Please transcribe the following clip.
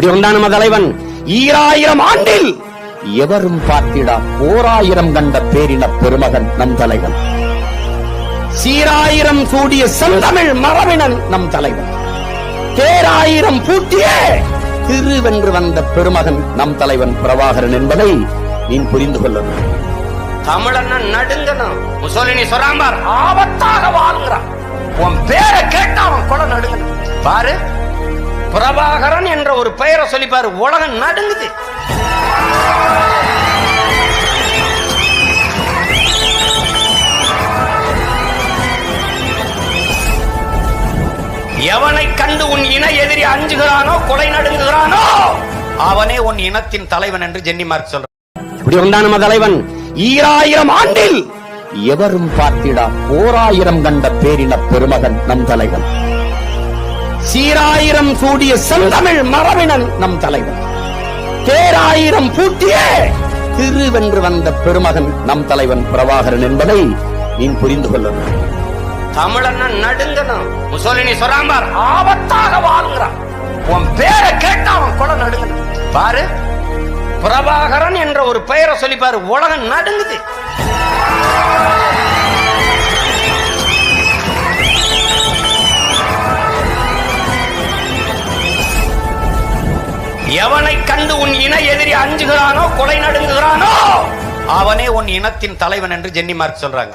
இப்படி கொண்டான் நம்ம தலைவன். 2000 ஆண்டில் எவரும் பார்த்திடா ஓராயிரம் கண்ட பேரின பெருமகன் நம் தலைவன். சீராயிரம் சூடிய செந்தமிழ் மரபினன் நம் தலைவன். தேராயிரம் பூட்டியே திருவென்று வந்த பெருமகன் நம் தலைவன் பிரபாகரன் என்பதை நீ புரிந்து கொள்ளணும். தமிழன் நடுங்கணும். முசோலினி சொராம்பார் ஆபத்தாக வாழ்கிறான். உன் பேரை கேட்ட அவன் கொலை நடுங்கணும். பாரு, பிரபாகரன் என்ற ஒரு பெயரை சொல்லி பாரு, உலகம் நடுங்குது. எவனை கண்டு உன் இன எதிரி அஞ்சுகிறானோ, கொலை நடுங்குகிறானோ, அவனே உன் இனத்தின் தலைவன் என்று ஜென்னி மார்க் சொல்ற. இப்படி கொண்டான் நம்ம தலைவன். 2000 ஆண்டில் எவரும் பார்த்திடா ஓராயிரம் கண்ட பேரின பெருமகன் நம் தலைவன். சீராயிரம் சூடிய செந்தமிழ் மரபினன் நம் தலைவன். தேராயிரம் பூட்டியே திருவென்று வந்த பெருமகன் நம் தலைவன் பிரபாகரன் என்பதை நீ புரிந்து கொள்ளணும். தமிழன் நடுங்கணும். முசோலினி சொராம்பார் ஆபத்தாக வாழ்கிறான். உன் பேரை கேட்ட அவன் கொலை நடுங்கணும். பாரு, பிரபாகரன் என்ற ஒரு பெயரை சொல்லி பாரு, உலகம் நடுங்குது. எவனை கண்டு உன் இன எதிரி அஞ்சுகிறானோ, கொலை நடுங்குகிறானோ, அவனே உன் இனத்தின் தலைவன் என்று ஜென்னி மார்க் சொல்றாங்க.